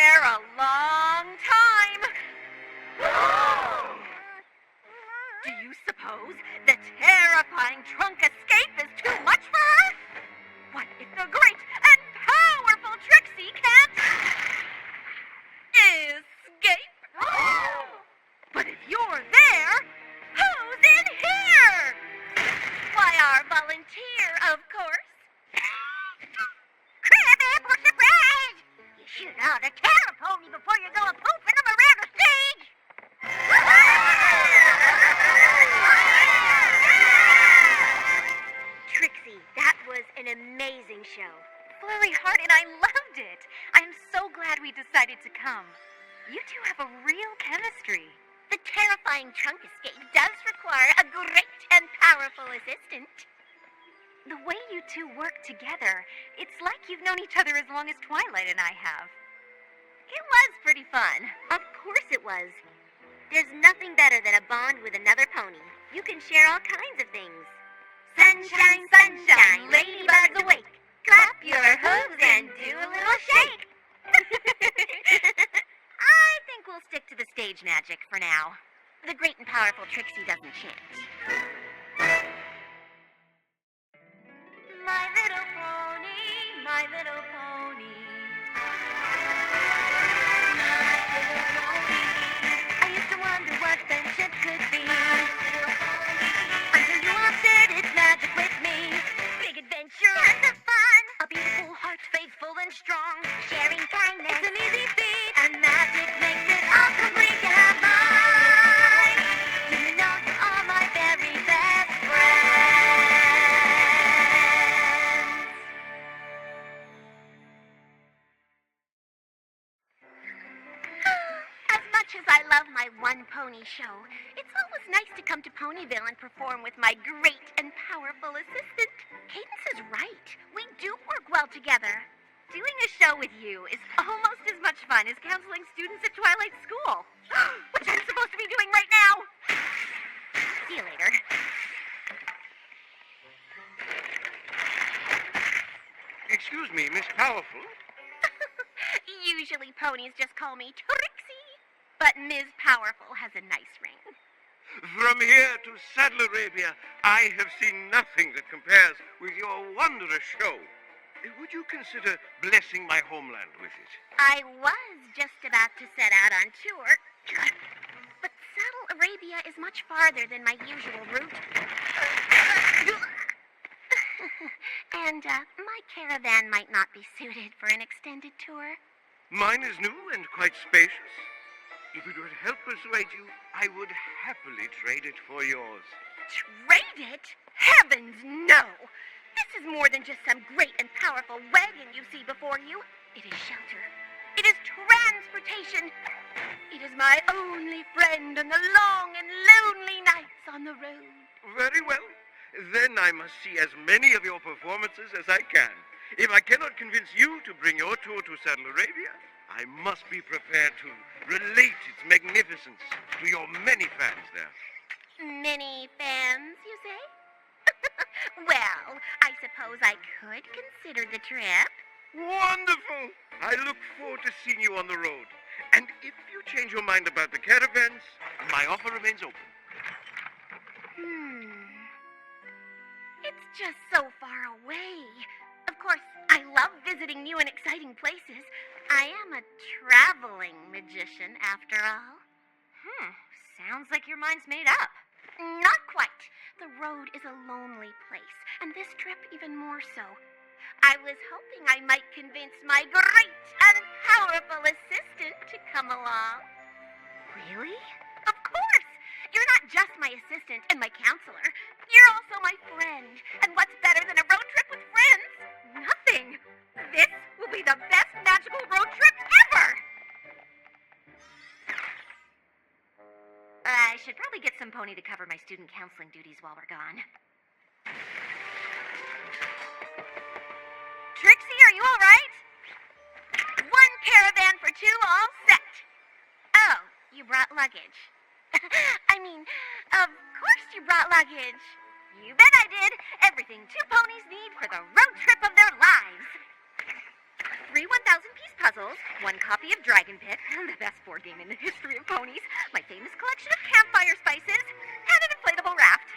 there a long time. Do you suppose the terrifying trunk escape is too much for her? What if the great and powerful Trixie can't escape? But if you're there, who's in here? Why, our volunteer, of course. Crab-apple surprise! You shoot out a terror pony before you go a pooping them around the stage! Trixie, that was an amazing show. Flurry Heart and I loved it. I'm so glad we decided to come. You two have a real chemistry. The terrifying trunk escape does require a great and powerful assistant. The way you two work together, it's like you've known each other as long as Twilight and I have. It was pretty fun. Of course it was. There's nothing better than a bond with another pony. You can share all kinds of things. Sunshine, sunshine, ladybugs awake. Clap your hooves and do a little shake. I think we'll stick to the stage magic for now. The great and powerful Trixie doesn't change. My little pony, my little pony. My little pony. I used to wonder what friendship could be. Until you opted its magic with me. Big adventure, Tons of fun. a beautiful heart, faithful and strong. Sharing kindness. It's an easy feat, and magic makes it all complete to have mine. Do you know you are my very best friend? As much as I love my one pony show, it's always nice to come to Ponyville and perform with my great and powerful assistant. Cadence is right. We do work well together. Doing a show with you is almost as much fun as counseling students at Twilight School, which I'm supposed to be doing right now. See you later. Excuse me, Miss Powerful. Usually ponies just call me Trixie, but Ms. Powerful has a nice ring. From here to Saddle Arabia, I have seen nothing that compares with your wondrous show. Would you consider blessing my homeland with it? I was just about to set out on tour, but Saddle Arabia is much farther than my usual route. And my caravan might not be suited for an extended tour. Mine is new and quite spacious. If it would help persuade you, I would happily trade it for yours. Trade it? Heavens, no! This is more than just some great and powerful wagon you see before you. It is shelter. It is transportation. It is my only friend on the long and lonely nights on the road. Very well. Then I must see as many of your performances as I can. If I cannot convince you to bring your tour to Saddle Arabia, I must be prepared to relate its magnificence to your many fans there. Many fans, you say? Well, I suppose I could consider the trip. Wonderful! I look forward to seeing you on the road. And if you change your mind about the caravans, my offer remains open. It's just so far away. Of course, I love visiting new and exciting places. I am a traveling magician, after all. Sounds like your mind's made up. Not quite. The road is a lonely place, and this trip even more so. I was hoping I might convince my great and powerful assistant to come along. Really? Of course! You're not just my assistant and my counselor. You're also my friend. And what's better than a road trip with friends? Nothing. This will be the best magical road trip ever! I should probably get some pony to cover my student counseling duties while we're gone. Trixie, are you all right? One caravan for two, all set. Oh, you brought luggage. I mean, of course you brought luggage. You bet I did. Everything two ponies need for the road trip of their lives. 3 1,000-piece puzzles, 1 copy of Dragon Pit, the best board game in the history of ponies, my famous collection of campfire spices, and an inflatable raft.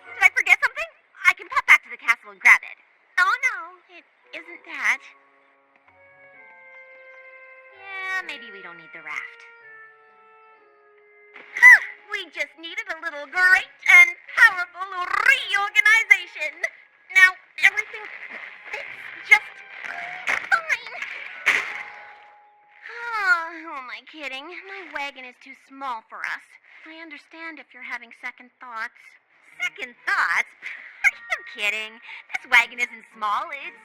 Did I forget something? I can pop back to the castle and grab it. Oh, no, it isn't that. Yeah, maybe we don't need the raft. We just needed a little great and powerful reorganization. Now, everything fits just fine. Oh, who am I kidding? My wagon is too small for us. I understand if you're having second thoughts. Second thoughts? Are you kidding? This wagon isn't small. It's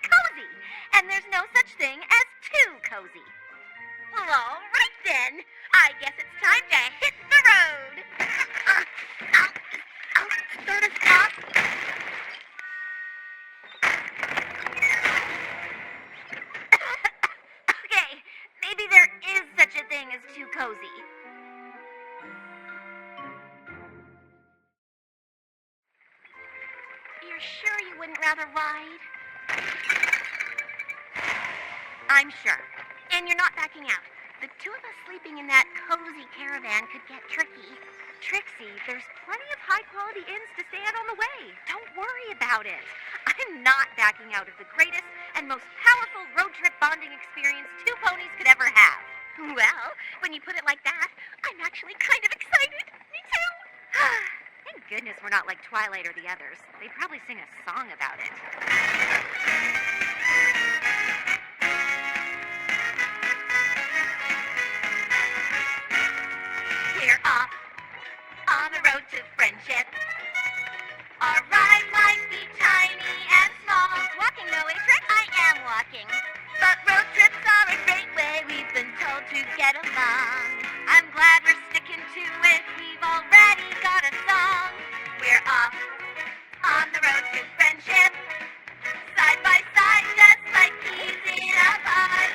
cozy. And there's no such thing as too cozy. Well, all right then. I guess it's time to hit the road. Start us off. Okay, maybe there is such a thing as too cozy. You're sure you wouldn't rather ride? I'm sure. And you're not backing out. The two of us sleeping in that cozy caravan could get tricky. Trixie, there's plenty of high-quality inns to stay at on the way. Don't worry about it. I'm not backing out of the greatest and most powerful road trip bonding experience 2 ponies could ever have. Well, when you put it like that, I'm actually kind of excited. Me too. Thank goodness we're not like Twilight or the others. They'd probably sing a song about it. We're off on the road to friendship. Our ride might be tiny and small. Walking though, eh, Trix? I am walking. But road trips are a great way, we've been told, to get along. I'm glad we're sticking to it, we've already got a song. We're off on the road to friendship. Side by side, just like keys in a pod.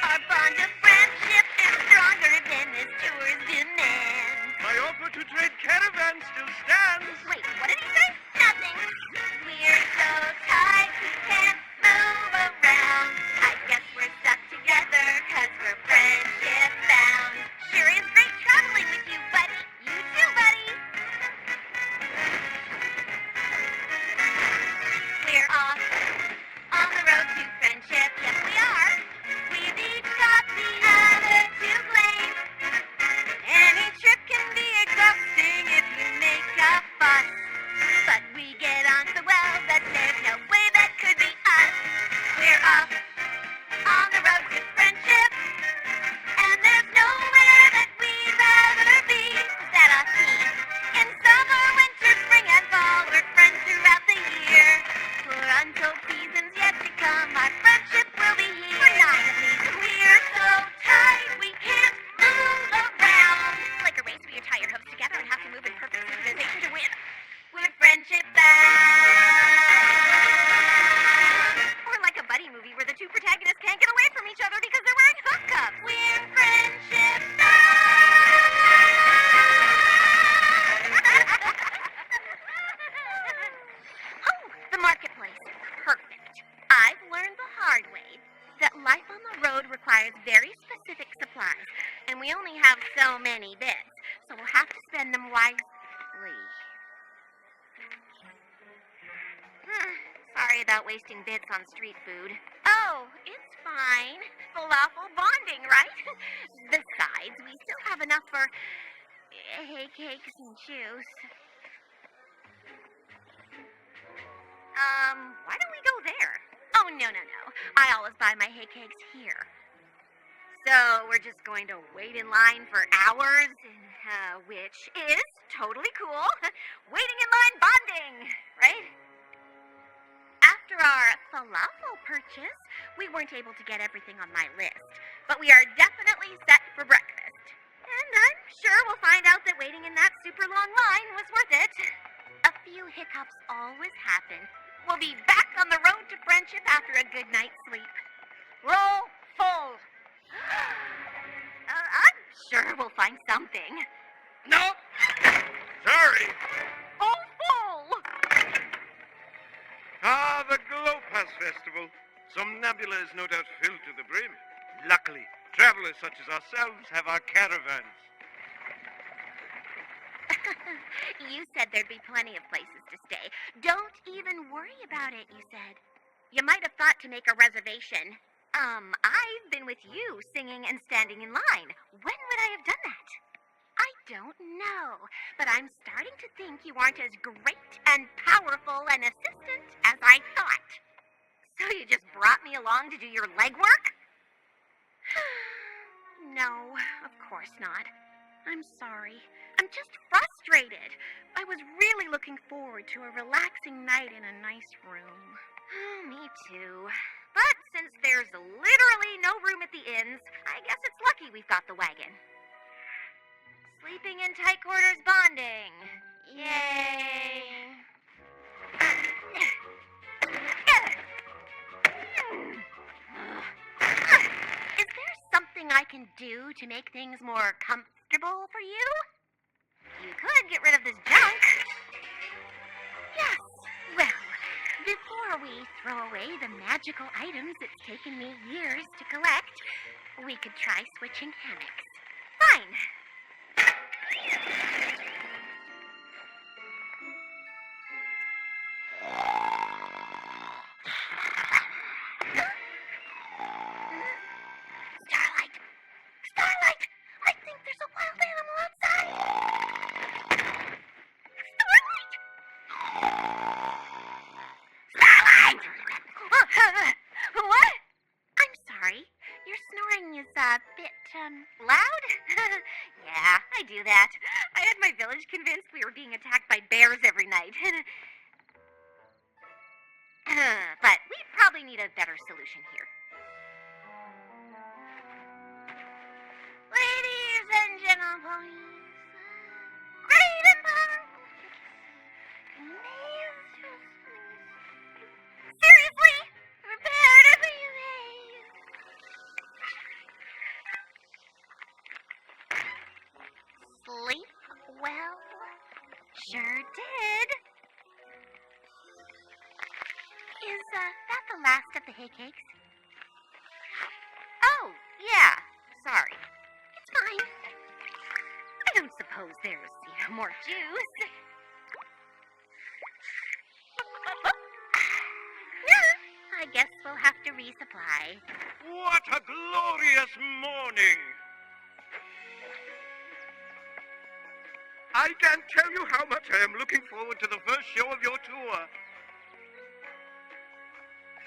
Our bond of friendship is stronger than this tour's demands. My offer to trade caravans still stands. Wait, what did he say? Nothing. We're so tight we can't move around. I guess we're stuck together 'cause we're friendship bound. Sure is great traveling with you, buddy. You too, buddy. We're off on the road to friendship. Yes, we are. We've each got the other to blame. Any trip can be exhausting if you make a fuss. But we get on so well that there's no way that could be us. We're off on the road to friendship. And there's nowhere that we'd rather be than a team. In summer, winter, spring, and fall, we're friends throughout the year. For untold seasons yet to come, our friendship will be here. For not at least. We're so tight we can't move around. Like a race where you tie your hooves together and have to move in perfect synchronization to win. We're friendship bound. Or like a buddy movie where the 2 protagonists can't get away from each other because they're wearing hook cuffs. We're friendship bound. Oh, the marketplace. Perfect. I've learned the hard way that life on the road requires very specific supplies, and we only have so many bits, so we'll have to spend them wisely. Sorry about wasting bits on street food. Oh, it's fine. Falafel bonding, right? Besides, we still have enough for hay cakes and juice. Why don't we go there? Oh, no. I always buy my hay cakes here. So we're just going to wait in line for hours, which is totally cool. Waiting in line bonding, right? After our falafel purchase, we weren't able to get everything on my list, but we are definitely set for breakfast. And I'm sure we'll find out that waiting in that super long line was worth it. A few hiccups always happen. We'll be back on the road to friendship after a good night's sleep. Roll full. I'm sure we'll find something. No. Sorry. Roll full. Ah, the Glow Pass Festival. Somnambula is no doubt filled to the brim. Luckily, travelers such as ourselves have our caravans. You said there'd be plenty of places to stay. Don't even worry about it, you said. You might have thought to make a reservation. I've been with you singing and standing in line. When would I have done that? I don't know, but I'm starting to think you aren't as great and powerful an assistant as I thought. So you just brought me along to do your legwork? No, of course not. I'm sorry. I'm just frustrated. I was really looking forward to a relaxing night in a nice room. Oh, me too. But since there's literally no room at the inns, I guess it's lucky we've got the wagon. Sleeping in tight quarters bonding. Yay! Is there something I can do to make things more comfortable for you? You could get rid of this junk. Yes. Well, before we throw away the magical items it's taken me years to collect, we could try switching hammocks. Fine. Starlight! I think there's a wild animal outside! Starlight! What? I'm sorry. Your snoring is a bit, Loud? Yeah, I do that. I had my village convinced we were being attacked by bears every night. But we probably need a better solution here. Ladies and gentlemen, great and powerful. Seriously? Prepare to be amazed. Sleep well? Sure did. Is that the last of the hay cakes? Oh, yeah. Sorry. It's fine. I don't suppose there's, more juice. Yeah, I guess we'll have to resupply. What a glorious morning! I can't tell you how much I am looking forward to the first show of your tour.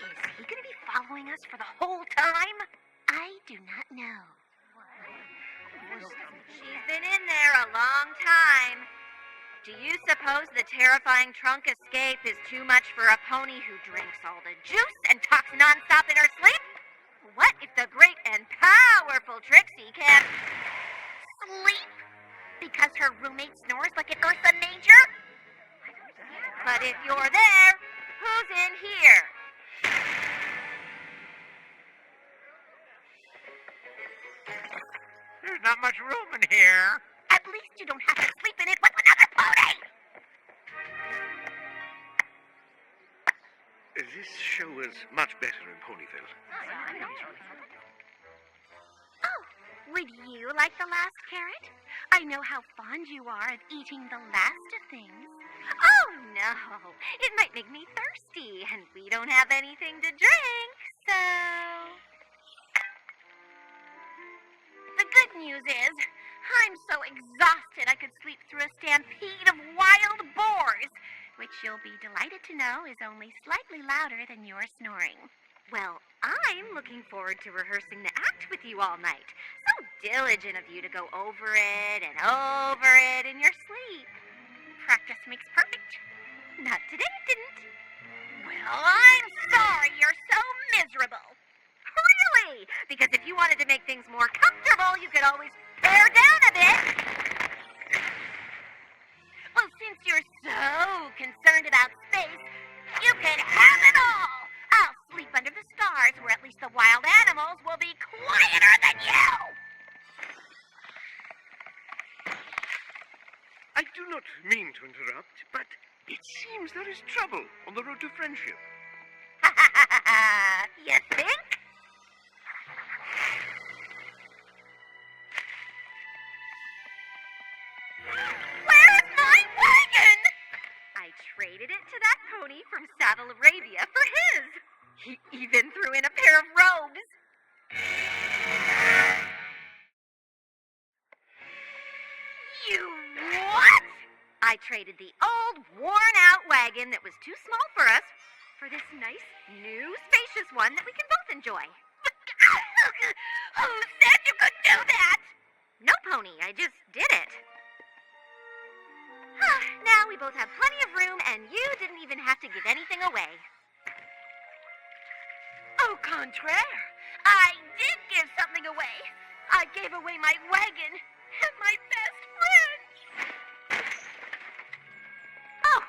Is he going to be following us for the whole time? I do not know. She's been in there a long time. Do you suppose the terrifying trunk escape is too much for a pony who drinks all the juice and talks nonstop in her sleep? What if the great and powerful Trixie can Sleep? Because her roommate snores like an Ursa Major? But if you're there, who's in here? There's not much room in here. At least you don't have to sleep in it with another pony! This show is much better in Ponyville. Oh, would you like the last carrot? I know how fond you are of eating the last of things. Oh, no. It might make me thirsty, and we don't have anything to drink, so... The good news is, I'm so exhausted I could sleep through a stampede of wild boars, which you'll be delighted to know is only slightly louder than your snoring. Well, I'm looking forward to rehearsing the act with you all night. So diligent of you to go over it and over it in your sleep. Practice makes perfect. Not today, it didn't. Well, I'm sorry you're so miserable. Really? Because if you wanted to make things more comfortable, you could always pare down a bit. Well, since you're so concerned about space, you can have it all. I'll sleep under the stars where at least the wild animals will be quieter than you. I do not mean to interrupt, but it seems there is trouble on the road to friendship. you think? Where's my wagon? I traded it to that pony from Saddle Arabia for his. He even threw in a pair of robes. You what? I traded the old, worn-out wagon that was too small for us for this nice, new, spacious one that we can both enjoy. Who said you could do that? No, Pony. I just did it. Now we both have plenty of room, and you didn't even have to give anything away. Au contraire. I did give something away. I gave away my wagon and my best friend. Oh,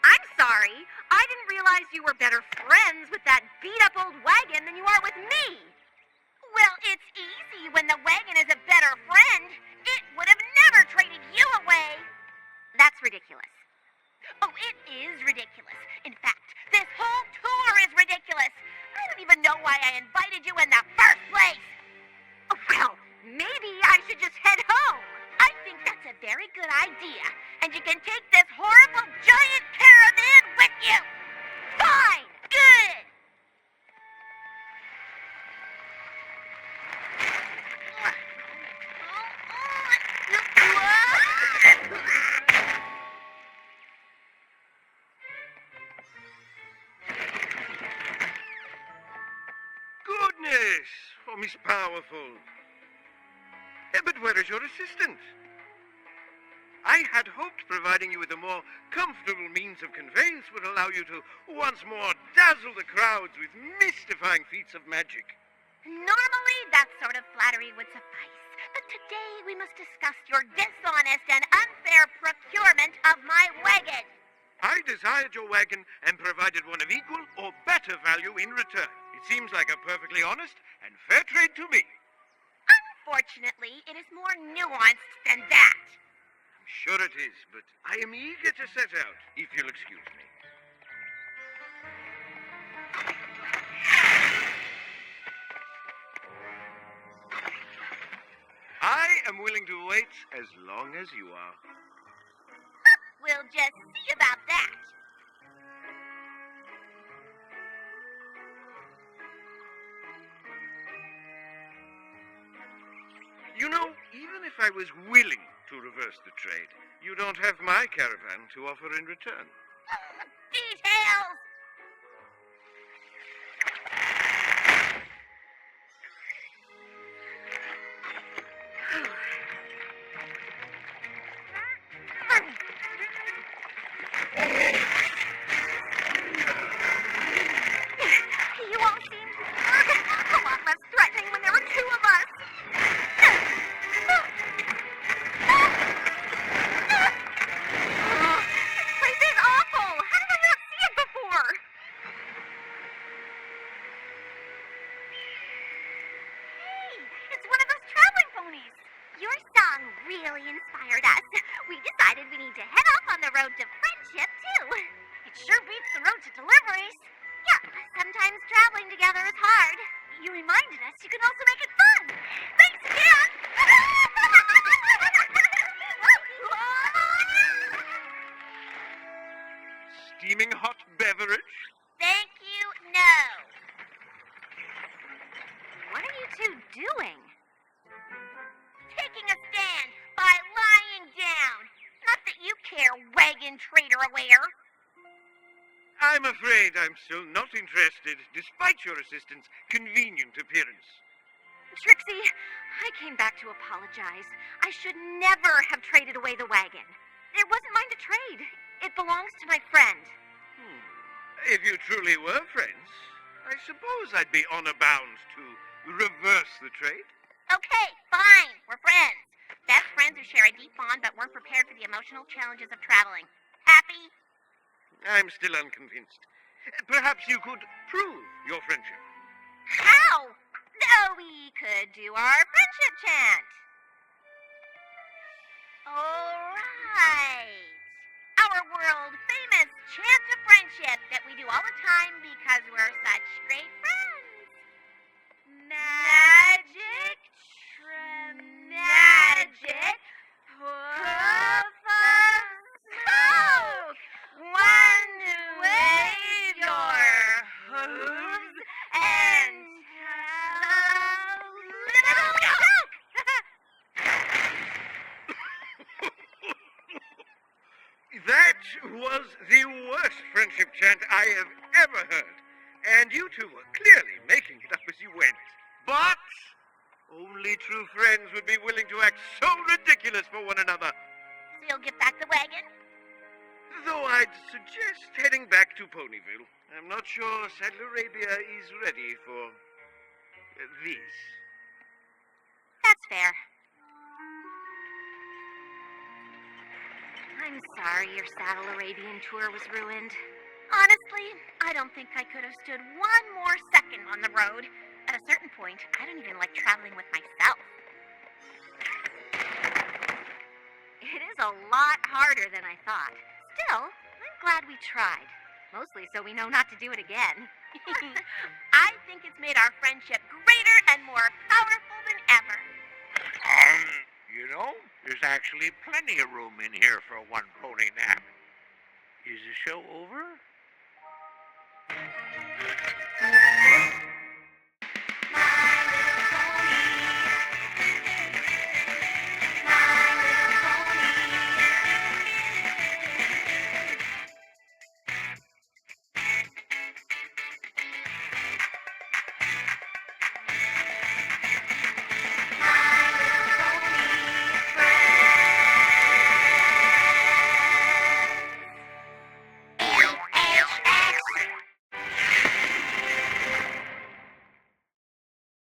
I'm sorry. I didn't realize you were better friends with that beat-up old wagon than you are with me. Well, it's easy when the wagon is a better friend. It would have never traded you away. That's ridiculous. Oh, it is ridiculous. In fact, this whole tour is ridiculous. I don't even know why I invited you in the first place. Oh, well, maybe I should just head home. I think that's a very good idea. And you can take this horrible giant caravan with you. Fine. Good. Goodness! Oh, Miss Powerful. But where is your assistant? I had hoped providing you with a more comfortable means of conveyance would allow you to once more dazzle the crowds with mystifying feats of magic. Normally, that sort of flattery would suffice. But today, we must discuss your dishonest and unfair procurement of my wagon. I desired your wagon and provided one of equal or better value in return. It seems like a perfectly honest and fair trade to me. Unfortunately, it is more nuanced than that. I'm sure it is, but I am eager to set out, if you'll excuse me. I am willing to wait as long as you are. We'll just see about that. You know, even if I was willing to reverse the trade, you don't have my caravan to offer in return. Details! You all seemed a lot less threatening when there were two of us. This place is awful. How did I not see it before? Hey, it's one of those traveling ponies. Your song really inspired us. We decided we need to head off on the road to friendship, too. It sure beats the road to deliveries. Yeah, sometimes traveling together is hard. You reminded us you can also make it fun. Thanks again. Steaming hot beverage? Thank you, no. What are you two doing? Taking a stand by lying down. Not that you care, wagon trader aware. I'm afraid I'm still not interested, despite your assistant's convenient appearance. Trixie, I came back to apologize. I should never have traded away the wagon. It wasn't mine to trade. It belongs to my friend. If you truly were friends, I suppose I'd be honor bound to reverse the trade. Okay, fine. We're friends. Best friends who share a deep bond but weren't prepared for the emotional challenges of traveling. Happy? I'm still unconvinced. Perhaps you could prove your friendship. How? Oh, we could do our friendship chant. All right. Our world-famous chant of friendship that we do all the time because we're such great friends. That was the worst friendship chant I have ever heard. And you two were clearly making it up as you went. But only true friends would be willing to act so ridiculous for one another. So you'll give back the wagon? Though I'd suggest heading back to Ponyville. I'm not sure Saddle Arabia is ready for this. That's fair. I'm sorry your Saddle Arabian tour was ruined. Honestly, I don't think I could have stood one more second on the road. At a certain point, I don't even like traveling with myself. It is a lot harder than I thought. Still, I'm glad we tried. Mostly so we know not to do it again. I think it's made our friendship greater and more powerful than ever. There's actually plenty of room in here for one pony nap. Is the show over?